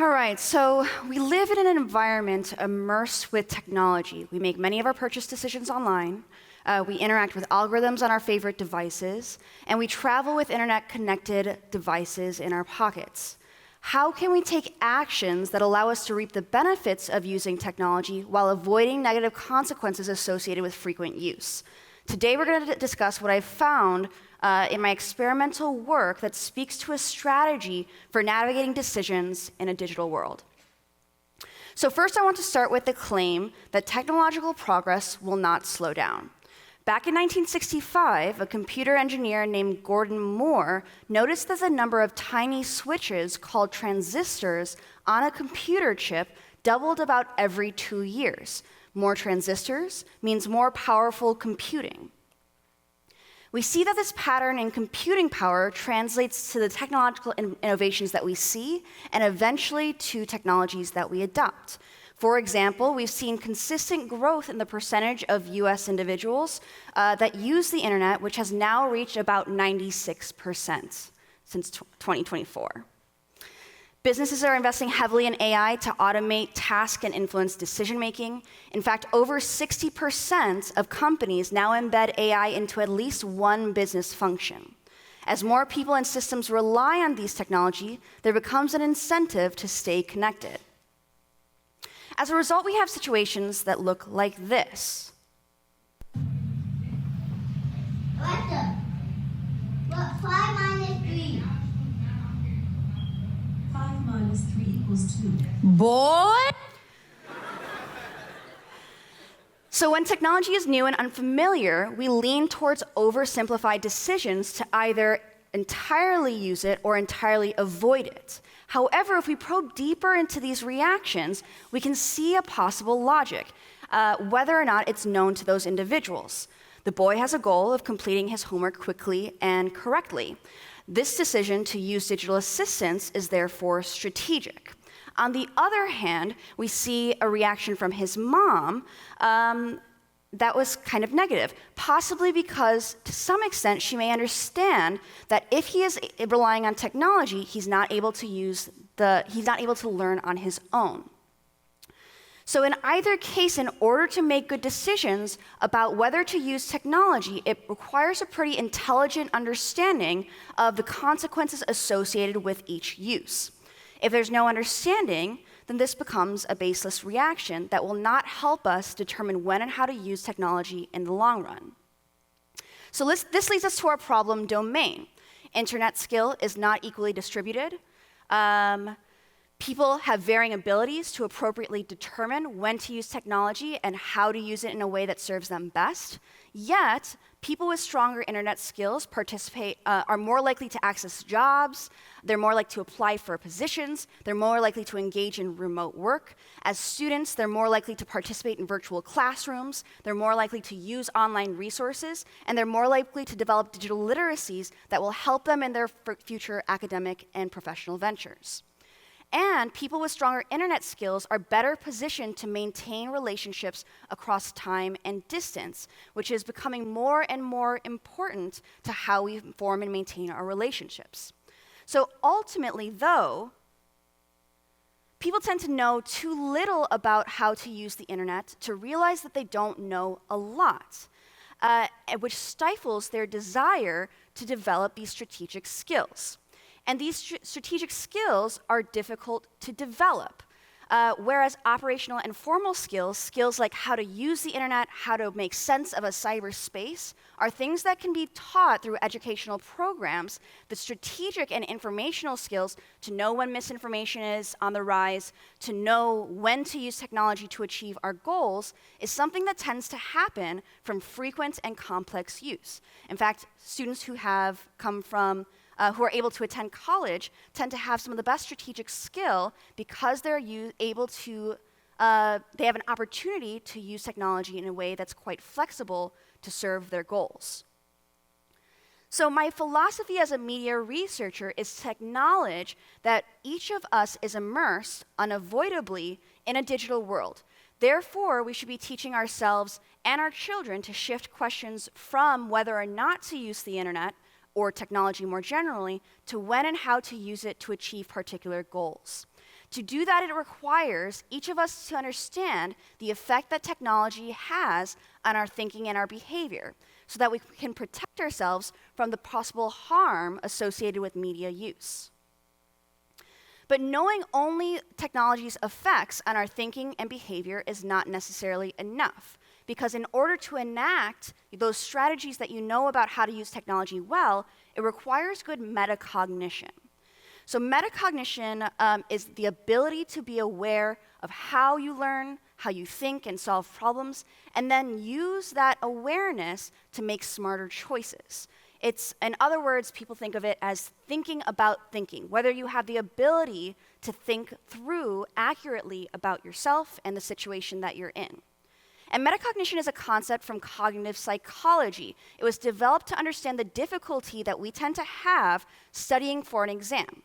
All right, so we live in an environment immersed with technology. We make many of our purchase decisions online. We interact with algorithms on our favorite devices, and we travel with internet-connected devices in our pockets. How can we take actions that allow us to reap the benefits of using technology while avoiding negative consequences associated with frequent use? Today, we're going to discuss what I've found in my experimental work that speaks to a strategy for navigating decisions in a digital world. So first, I want to start with the claim that technological progress will not slow down. Back in 1965, a computer engineer named Gordon Moore noticed that the number of tiny switches called transistors on a computer chip doubled about every 2 years. More transistors means more powerful computing. We see that this pattern in computing power translates to the technological innovations that we see and eventually to technologies that we adopt. For example, we've seen consistent growth in the percentage of US individuals that use the internet, which has now reached about 96% since 2024. Businesses are investing heavily in AI to automate task and influence decision-making. In fact, over 60% of companies now embed AI into at least one business function. As more people and systems rely on these technology, there becomes an incentive to stay connected. As a result, we have situations that look like this. Alexa, what 5 minus 3? 5 minus 3 equals 2. Boy! So when technology is new and unfamiliar, we lean towards oversimplified decisions to either entirely use it or entirely avoid it. However, if we probe deeper into these reactions, we can see a possible logic, whether or not it's known to those individuals. The boy has a goal of completing his homework quickly and correctly. This decision to use digital assistance is therefore strategic. On the other hand, we see a reaction from his mom that was kind of negative, possibly because to some extent she may understand that if he is relying on technology, he's not able to learn on his own. So in either case, in order to make good decisions about whether to use technology, it requires a pretty intelligent understanding of the consequences associated with each use. If there's no understanding, then this becomes a baseless reaction that will not help us determine when and how to use technology in the long run. So this leads us to our problem domain. Internet skill is not equally distributed. People have varying abilities to appropriately determine when to use technology and how to use it in a way that serves them best. Yet, people with stronger internet skills are more likely to access jobs, they're more likely to apply for positions, they're more likely to engage in remote work. As students, they're more likely to participate in virtual classrooms, they're more likely to use online resources, and they're more likely to develop digital literacies that will help them in their future academic and professional ventures. And people with stronger internet skills are better positioned to maintain relationships across time and distance, which is becoming more and more important to how we form and maintain our relationships. So ultimately, though, people tend to know too little about how to use the internet to realize that they don't know a lot, which stifles their desire to develop these strategic skills. And these strategic skills are difficult to develop, whereas operational and formal skills like how to use the internet, how to make sense of a cyberspace, are things that can be taught through educational programs. The strategic and informational skills to know when misinformation is on the rise, to know when to use technology to achieve our goals, is something that tends to happen from frequent and complex use. In fact, students who have come from who are able to attend college tend to have some of the best strategic skill because they're able to, they have an opportunity to use technology in a way that's quite flexible to serve their goals. So my philosophy as a media researcher is to acknowledge that each of us is immersed unavoidably in a digital world. Therefore, we should be teaching ourselves and our children to shift questions from whether or not to use the internet or technology more generally, to when and how to use it to achieve particular goals. To do that, it requires each of us to understand the effect that technology has on our thinking and our behavior, so that we can protect ourselves from the possible harm associated with media use. But knowing only technology's effects on our thinking and behavior is not necessarily enough, because in order to enact those strategies that you know about how to use technology well, it requires good metacognition. So metacognition is the ability to be aware of how you learn, how you think and solve problems, and then use that awareness to make smarter choices. It's, in other words, people think of it as thinking about thinking, whether you have the ability to think through accurately about yourself and the situation that you're in. And metacognition is a concept from cognitive psychology. It was developed to understand the difficulty that we tend to have studying for an exam.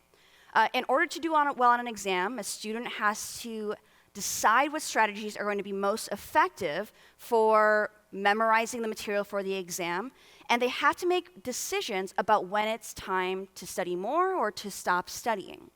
In order to do well on an exam, a student has to decide what strategies are going to be most effective for memorizing the material for the exam, and they have to make decisions about when it's time to study more or to stop studying.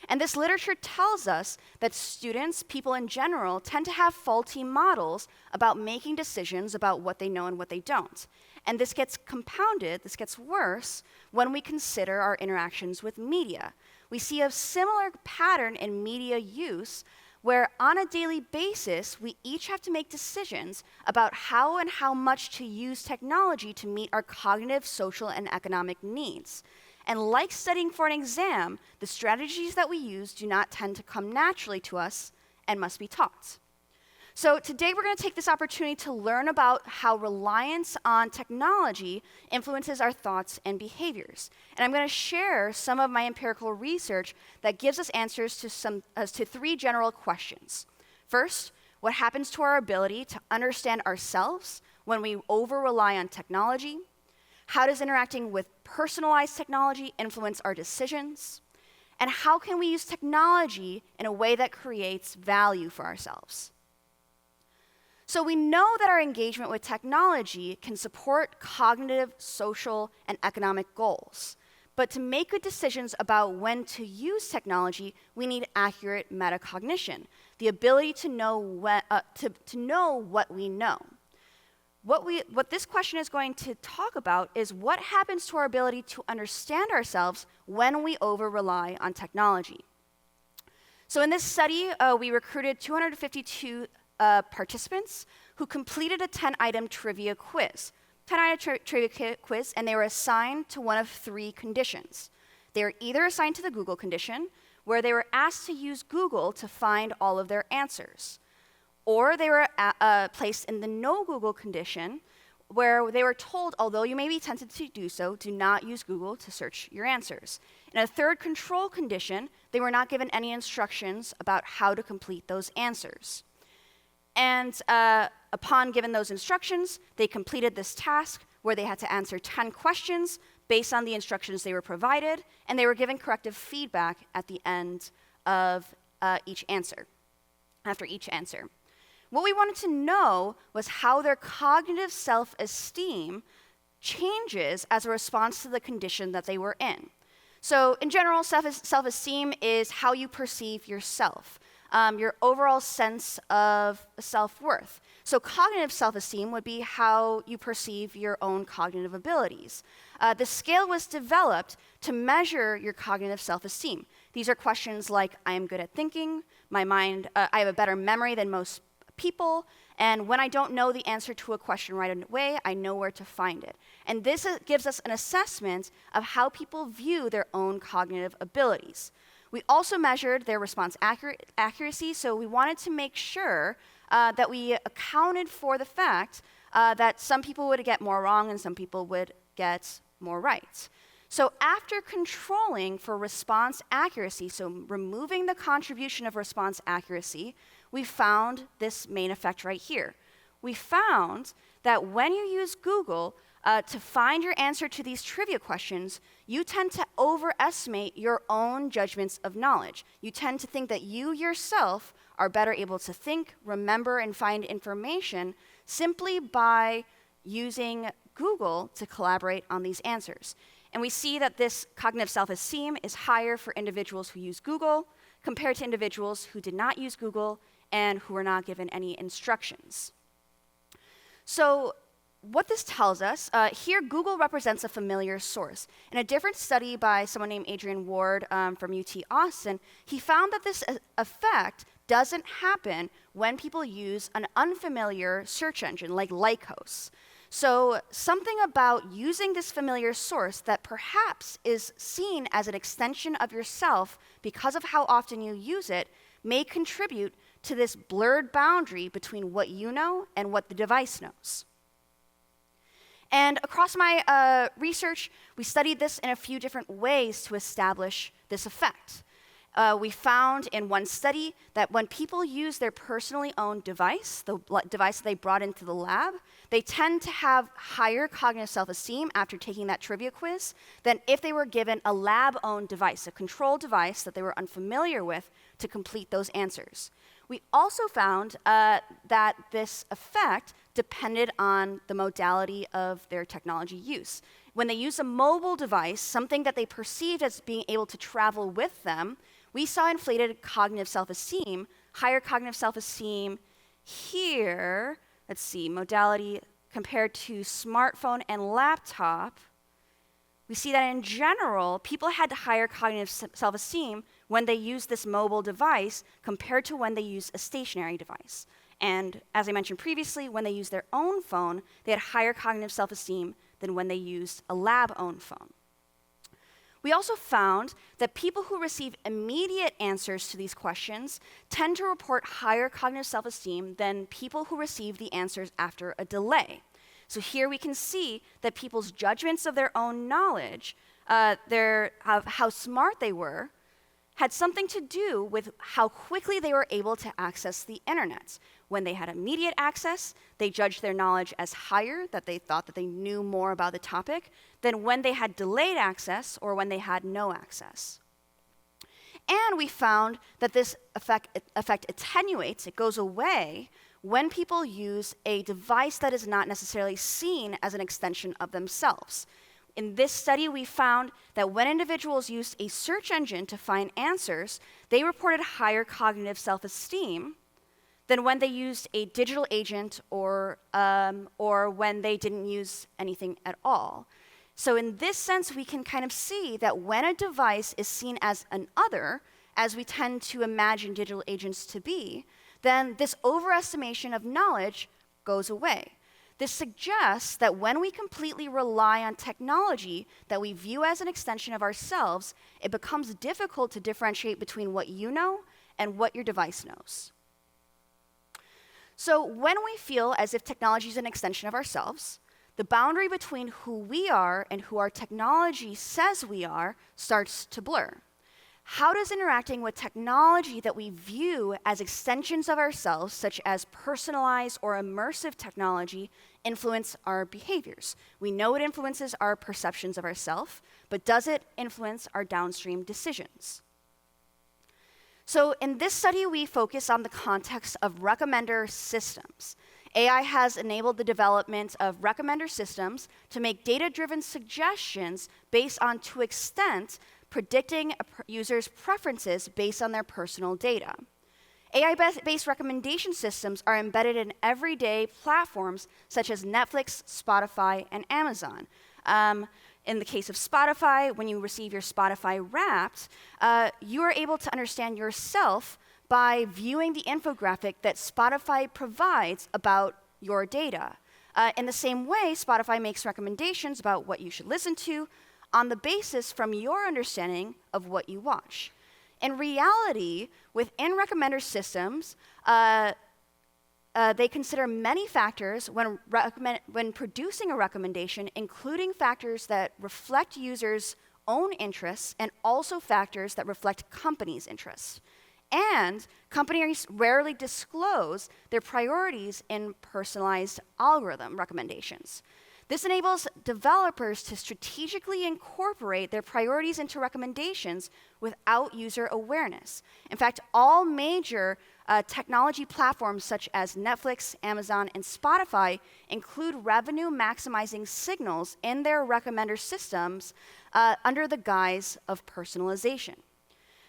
And this literature tells us that students, people in general, tend to have faulty models about making decisions about what they know and what they don't. And this gets compounded, this gets worse, when we consider our interactions with media. We see a similar pattern in media use where on a daily basis, we each have to make decisions about how and how much to use technology to meet our cognitive, social, and economic needs. And like studying for an exam, the strategies that we use do not tend to come naturally to us and must be taught. So today we're going to take this opportunity to learn about how reliance on technology influences our thoughts and behaviors. And I'm going to share some of my empirical research that gives us answers to three general questions. First, what happens to our ability to understand ourselves when we over-rely on technology? How does interacting with personalized technology influence our decisions? And how can we use technology in a way that creates value for ourselves? So we know that our engagement with technology can support cognitive, social, and economic goals. But to make good decisions about when to use technology, we need accurate metacognition, the ability to know what we know. What this question is going to talk about is what happens to our ability to understand ourselves when we over-rely on technology. So in this study, we recruited 252 participants who completed a 10-item trivia quiz. 10-item trivia quiz, and they were assigned to one of three conditions. They were either assigned to the Google condition, where they were asked to use Google to find all of their answers. Or they were placed in the no Google condition, where they were told, although you may be tempted to do so, do not use Google to search your answers. In a third control condition, they were not given any instructions about how to complete those answers. And upon given those instructions, they completed this task where they had to answer 10 questions based on the instructions they were provided, and they were given corrective feedback at the end of each answer, after each answer. What we wanted to know was how their cognitive self-esteem changes as a response to the condition that they were in. So in general, self-esteem is how you perceive yourself. Your overall sense of self-worth. So cognitive self-esteem would be how you perceive your own cognitive abilities. The scale was developed to measure your cognitive self-esteem. These are questions like, I am good at thinking, I have a better memory than most people, and when I don't know the answer to a question right away, I know where to find it. And this gives us an assessment of how people view their own cognitive abilities. We also measured their response accuracy, so we wanted to make sure that we accounted for the fact that some people would get more wrong and some people would get more right. So after controlling for response accuracy, so removing the contribution of response accuracy, we found this main effect right here. We found that when you use Google to find your answer to these trivia questions, you tend to overestimate your own judgments of knowledge. You tend to think that you yourself are better able to think, remember, and find information simply by using Google to collaborate on these answers. And we see that this cognitive self-esteem is higher for individuals who use Google compared to individuals who did not use Google and who were not given any instructions. So what this tells us, here Google represents a familiar source. In a different study by someone named Adrian Ward from UT Austin, he found that this effect doesn't happen when people use an unfamiliar search engine like Lycos. So something about using this familiar source that perhaps is seen as an extension of yourself because of how often you use it may contribute to this blurred boundary between what you know and what the device knows. And across my research, we studied this in a few different ways to establish this effect. We found in one study that when people use their personally owned device, the device that they brought into the lab, they tend to have higher cognitive self-esteem after taking that trivia quiz than if they were given a lab-owned device, a controlled device that they were unfamiliar with to complete those answers. We also found that this effect depended on the modality of their technology use. When they use a mobile device, something that they perceived as being able to travel with them, we saw inflated cognitive self-esteem, higher cognitive self-esteem here. Let's see, modality compared to smartphone and laptop. We see that in general, people had higher cognitive self-esteem when they use this mobile device compared to when they use a stationary device. And as I mentioned previously, when they used their own phone, they had higher cognitive self-esteem than when they used a lab-owned phone. We also found that people who receive immediate answers to these questions tend to report higher cognitive self-esteem than people who receive the answers after a delay. So here we can see that people's judgments of their own knowledge, of how smart they were, had something to do with how quickly they were able to access the internet. When they had immediate access, they judged their knowledge as higher, that they thought that they knew more about the topic, than when they had delayed access or when they had no access. And we found that this effect attenuates, it goes away, when people use a device that is not necessarily seen as an extension of themselves. In this study, we found that when individuals used a search engine to find answers, they reported higher cognitive self-esteem than when they used a digital agent or when they didn't use anything at all. So in this sense, we can kind of see that when a device is seen as an other, as we tend to imagine digital agents to be, then this overestimation of knowledge goes away. This suggests that when we completely rely on technology that we view as an extension of ourselves, it becomes difficult to differentiate between what you know and what your device knows. So when we feel as if technology is an extension of ourselves, the boundary between who we are and who our technology says we are starts to blur. How does interacting with technology that we view as extensions of ourselves, such as personalized or immersive technology, influence our behaviors? We know it influences our perceptions of ourselves, but does it influence our downstream decisions? So in this study, we focus on the context of recommender systems. AI has enabled the development of recommender systems to make data-driven suggestions based on, to extent, predicting a user's preferences based on their personal data. AI-based recommendation systems are embedded in everyday platforms such as Netflix, Spotify, and Amazon. In the case of Spotify, when you receive your Spotify Wrapped, you are able to understand yourself by viewing the infographic that Spotify provides about your data. In the same way, Spotify makes recommendations about what you should listen to on the basis from your understanding of what you watch. In reality, within recommender systems, they consider many factors when producing a recommendation, including factors that reflect users' own interests and also factors that reflect companies' interests. And companies rarely disclose their priorities in personalized algorithm recommendations. This enables developers to strategically incorporate their priorities into recommendations without user awareness. In fact, all major technology platforms such as Netflix, Amazon, and Spotify include revenue-maximizing signals in their recommender systems under the guise of personalization.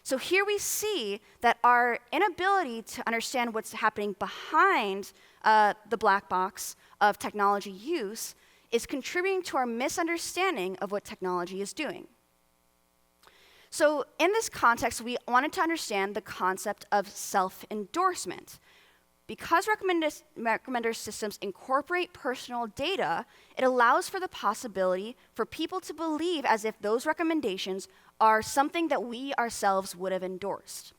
So here we see that our inability to understand what's happening behind the black box of technology use is contributing to our misunderstanding of what technology is doing. So in this context, we wanted to understand the concept of self-endorsement. Because recommender systems incorporate personal data, it allows for the possibility for people to believe as if those recommendations are something that we ourselves would have endorsed.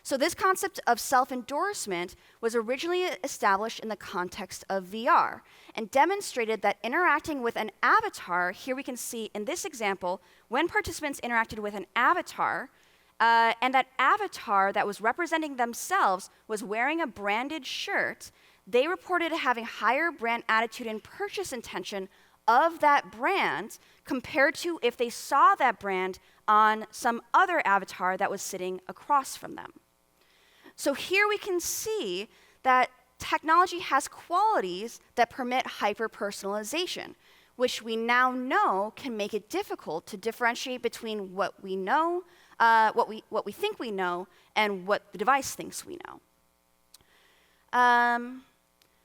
So this concept of self-endorsement was originally established in the context of VR and demonstrated that interacting with an avatar, here we can see in this example, when participants interacted with an avatar, and that avatar that was representing themselves was wearing a branded shirt, they reported having higher brand attitude and purchase intention of that brand compared to if they saw that brand on some other avatar that was sitting across from them. So here we can see that technology has qualities that permit hyper-personalization, which we now know can make it difficult to differentiate between what we know, what we think we know, and what the device thinks we know.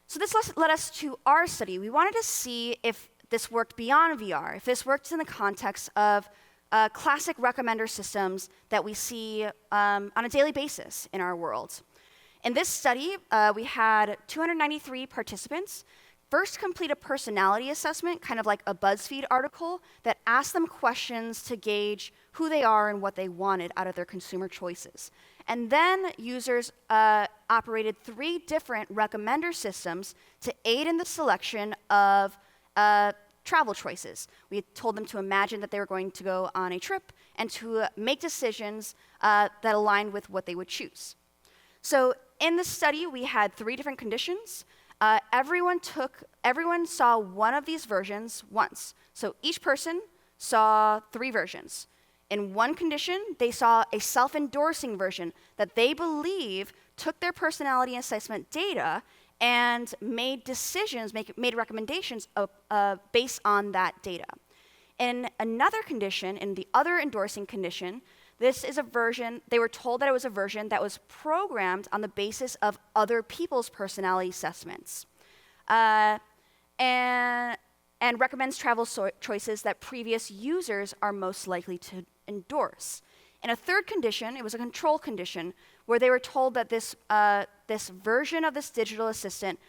So this led us to our study. We wanted to see if this worked beyond VR, if this worked in the context of classic recommender systems that we see on a daily basis in our world. In this study, we had 293 participants first complete a personality assessment, kind of like a BuzzFeed article, that asked them questions to gauge who they are and what they wanted out of their consumer choices. And then users operated 3 different recommender systems to aid in the selection of travel choices. We told them to imagine that they were going to go on a trip and to make decisions that aligned with what they would choose. So in the study, we had 3 different conditions. Everyone saw one of these versions once. So each person saw 3 versions. In one condition, they saw a self-endorsing version that they believe took their personality assessment data and made decisions, made recommendations based on that data. In another condition, in the other endorsing condition, this is a version, they were told that it was a version that was programmed on the basis of other people's personality assessments and recommends travel choices that previous users are most likely to endorse. In a third condition, it was a control condition, where they were told that this version of this digital assistant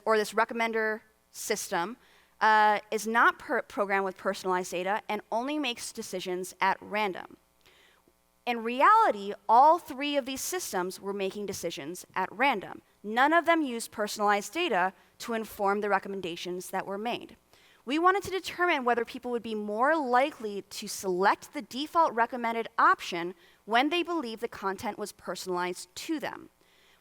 or this recommender system is not programmed with personalized data and only makes decisions at random. In reality, all 3 of these systems were making decisions at random. None of them used personalized data to inform the recommendations that were made. We wanted to determine whether people would be more likely to select the default recommended option when they believed the content was personalized to them.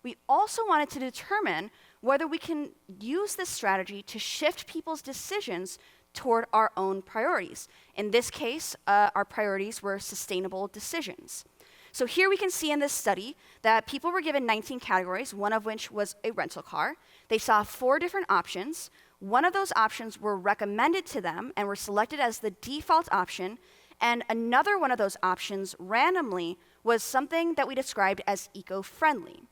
We also wanted to determine whether we can use this strategy to shift people's decisions toward our own priorities. In this case, our priorities were sustainable decisions. So here we can see in this study that people were given 19 categories, one of which was a rental car. They saw 4 different options. One of those options were recommended to them and were selected as the default option, and another one of those options randomly was something that we described as eco-friendly.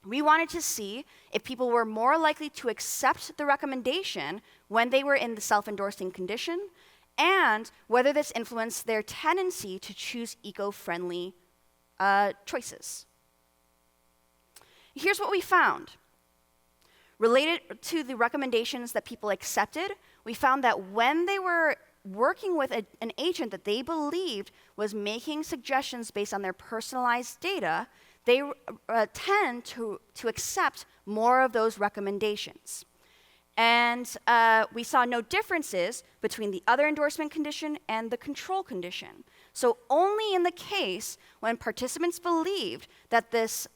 We wanted to see if people were more likely to accept the recommendation when they were in the self-endorsing condition, and whether this influenced their tendency to choose eco-friendly choices. Here's what we found. Related to the recommendations that people accepted, we found that when they were working with an agent that they believed was making suggestions based on their personalized data, they tend to accept more of those recommendations. And we saw no differences between the other endorsement condition and the control condition. So only in the case when participants believed that this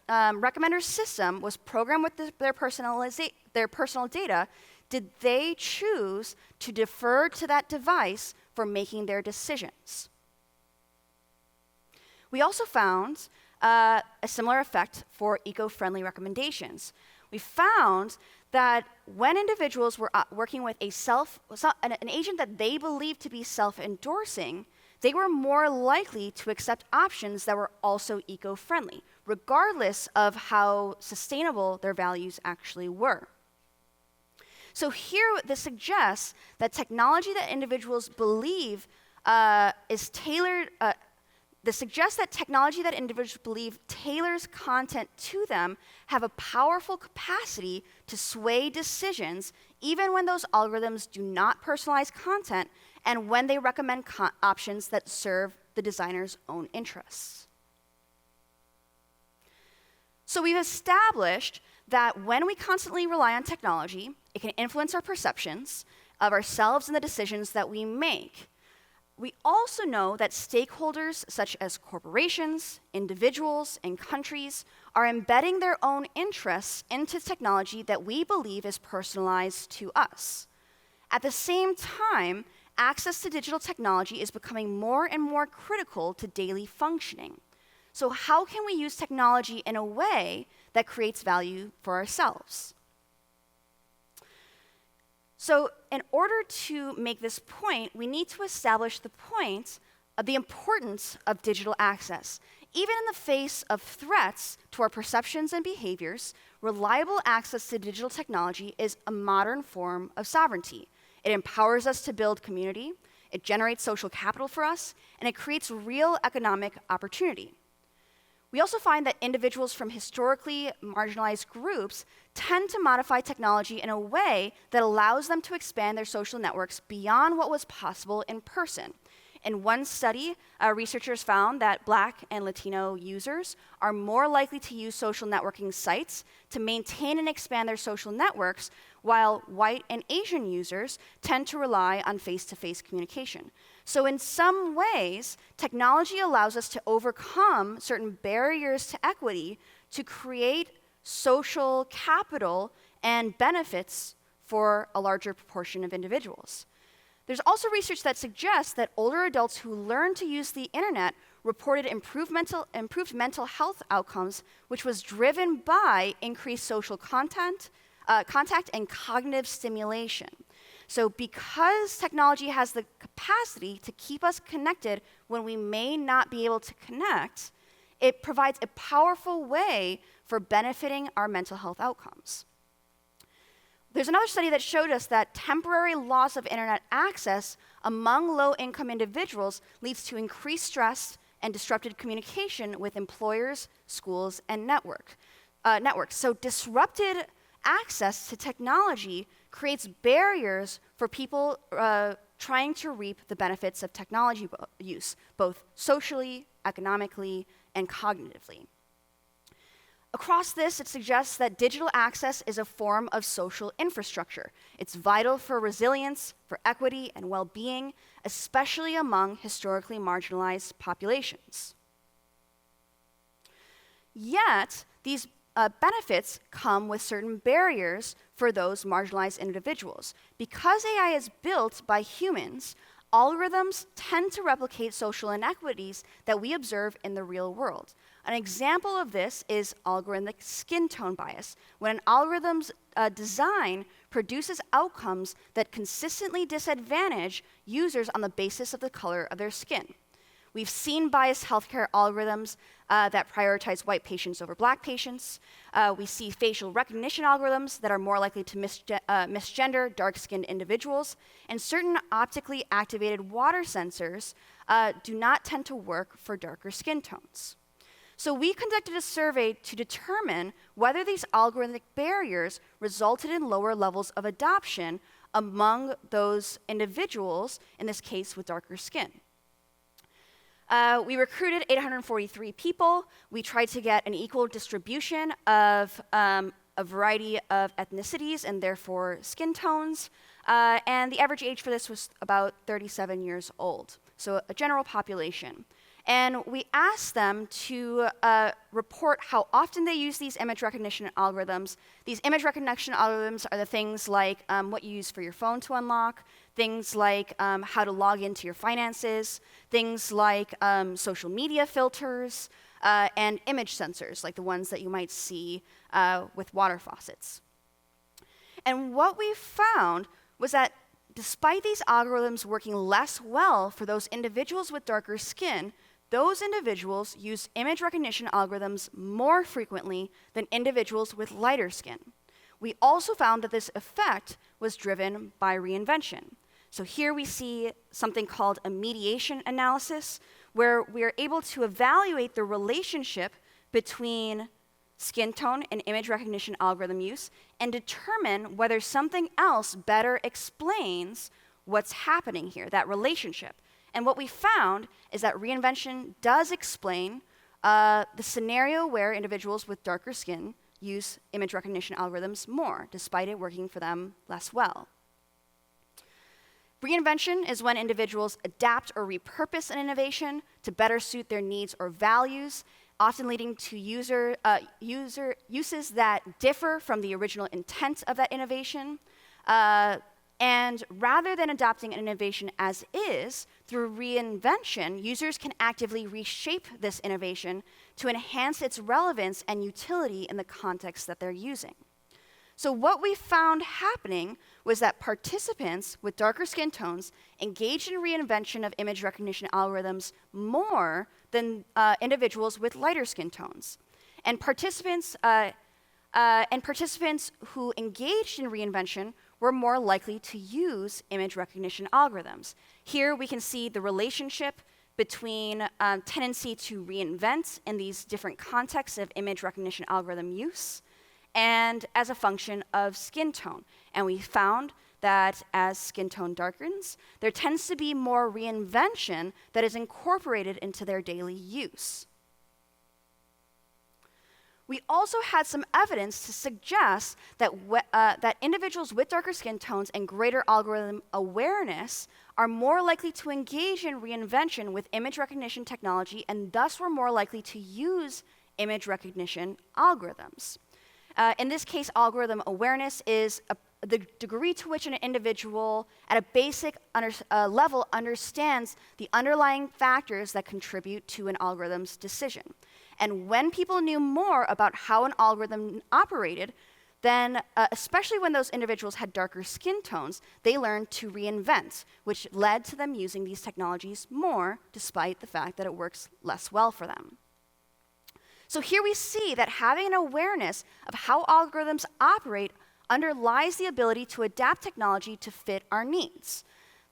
recommender system was programmed with their personal data did they choose to defer to that device for making their decisions. We also found a similar effect for eco-friendly recommendations. We found that when individuals were working with an agent that they believed to be self-endorsing, they were more likely to accept options that were also eco-friendly, regardless of how sustainable their values actually were. So here, this suggests that technology that individuals believe is tailored. This suggests that technology that individuals believe tailors content to them have a powerful capacity to sway decisions, even when those algorithms do not personalize content and when they recommend options that serve the designer's own interests. So we've established that when we constantly rely on technology, it can influence our perceptions of ourselves and the decisions that we make. We also know that stakeholders such as corporations, individuals, and countries are embedding their own interests into technology that we believe is personalized to us. At the same time, access to digital technology is becoming more and more critical to daily functioning. So how can we use technology in a way that creates value for ourselves? So in order to make this point, we need to establish the point of the importance of digital access. Even in the face of threats to our perceptions and behaviors, reliable access to digital technology is a modern form of sovereignty. It empowers us to build community, it generates social capital for us, and it creates real economic opportunity. We also find that individuals from historically marginalized groups tend to modify technology in a way that allows them to expand their social networks beyond what was possible in person. In one study, researchers found that Black and Latino users are more likely to use social networking sites to maintain and expand their social networks, while white and Asian users tend to rely on face-to-face communication. So in some ways, technology allows us to overcome certain barriers to equity to create social capital and benefits for a larger proportion of individuals. There's also research that suggests that older adults who learned to use the internet reported improved mental health outcomes, which was driven by increased social contact and cognitive stimulation. So because technology has the capacity to keep us connected when we may not be able to connect, it provides a powerful way for benefiting our mental health outcomes. There's another study that showed us that temporary loss of internet access among low-income individuals leads to increased stress and disrupted communication with employers, schools, and networks. So disrupted access to technology creates barriers for people trying to reap the benefits of technology use, both socially, economically, and cognitively. Across this, it suggests that digital access is a form of social infrastructure. It's vital for resilience, for equity, and well-being, especially among historically marginalized populations. Yet, these benefits come with certain barriers for those marginalized individuals. Because AI is built by humans, algorithms tend to replicate social inequities that we observe in the real world. An example of this is algorithmic skin tone bias, when an algorithm's design produces outcomes that consistently disadvantage users on the basis of the color of their skin. We've seen biased healthcare algorithms that prioritize white patients over black patients. We see facial recognition algorithms that are more likely to misgender dark-skinned individuals. And certain optically activated water sensors do not tend to work for darker skin tones. So we conducted a survey to determine whether these algorithmic barriers resulted in lower levels of adoption among those individuals, in this case with darker skin. We recruited 843 people. We tried to get an equal distribution of a variety of ethnicities and therefore skin tones. And the average age for this was about 37 years old, so a general population. And we asked them to report how often they use these image recognition algorithms. These image recognition algorithms are the things like what you use for your phone to unlock, things like how to log into your finances, things like social media filters, and image sensors, like the ones that you might see with water faucets. And what we found was that despite these algorithms working less well for those individuals with darker skin, those individuals use image recognition algorithms more frequently than individuals with lighter skin. We also found that this effect was driven by reinvention. So here we see something called a mediation analysis, where we are able to evaluate the relationship between skin tone and image recognition algorithm use and determine whether something else better explains what's happening here, that relationship. And what we found is that reinvention does explain the scenario where individuals with darker skin use image recognition algorithms more, despite it working for them less well. Reinvention is when individuals adapt or repurpose an innovation to better suit their needs or values, often leading to uses that differ from the original intent of that innovation. And rather than adopting an innovation as is, through reinvention, users can actively reshape this innovation to enhance its relevance and utility in the context that they're using. So what we found happening was that participants with darker skin tones engaged in reinvention of image recognition algorithms more than individuals with lighter skin tones. And participants who engaged in reinvention were more likely to use image recognition algorithms. Here we can see the relationship between tendency to reinvent in these different contexts of image recognition algorithm use and as a function of skin tone. And we found that as skin tone darkens, there tends to be more reinvention that is incorporated into their daily use. We also had some evidence to suggest that, that individuals with darker skin tones and greater algorithm awareness are more likely to engage in reinvention with image recognition technology and thus were more likely to use image recognition algorithms. In this case, algorithm awareness is the degree to which an individual at a basic level understands the underlying factors that contribute to an algorithm's decision. And when people knew more about how an algorithm operated, then, especially when those individuals had darker skin tones, they learned to reinvent, which led to them using these technologies more, despite the fact that it works less well for them. So here we see that having an awareness of how algorithms operate underlies the ability to adapt technology to fit our needs.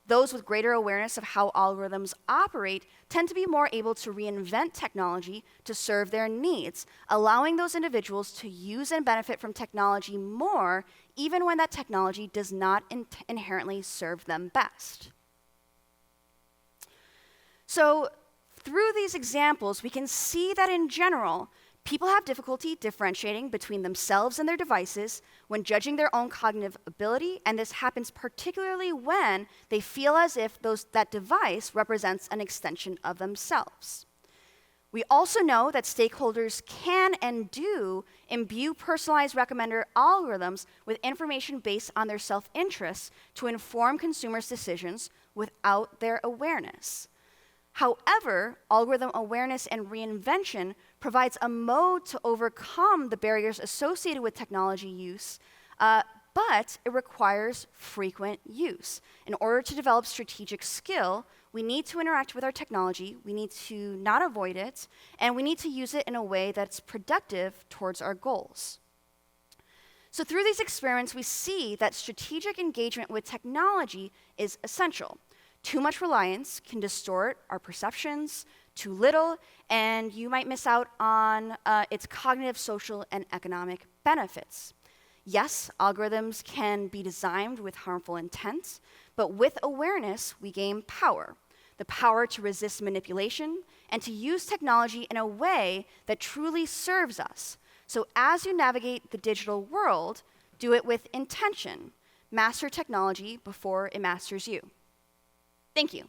Those with greater awareness of how algorithms operate tend to be more able to reinvent technology to serve their needs, allowing those individuals to use and benefit from technology more, even when that technology does not inherently serve them best. So, through these examples, we can see that in general, people have difficulty differentiating between themselves and their devices when judging their own cognitive ability, and this happens particularly when they feel as if that device represents an extension of themselves. We also know that stakeholders can and do imbue personalized recommender algorithms with information based on their self-interests to inform consumers' decisions without their awareness. However, algorithm awareness and reinvention provides a mode to overcome the barriers associated with technology use, but it requires frequent use. In order to develop strategic skill, we need to interact with our technology, we need to not avoid it, and we need to use it in a way that's productive towards our goals. So through these experiments, we see that strategic engagement with technology is essential. Too much reliance can distort our perceptions, too little, and you might miss out on its cognitive, social, and economic benefits. Yes, algorithms can be designed with harmful intent, but with awareness, we gain power. The power to resist manipulation and to use technology in a way that truly serves us. So as you navigate the digital world, do it with intention. Master technology before it masters you. Thank you.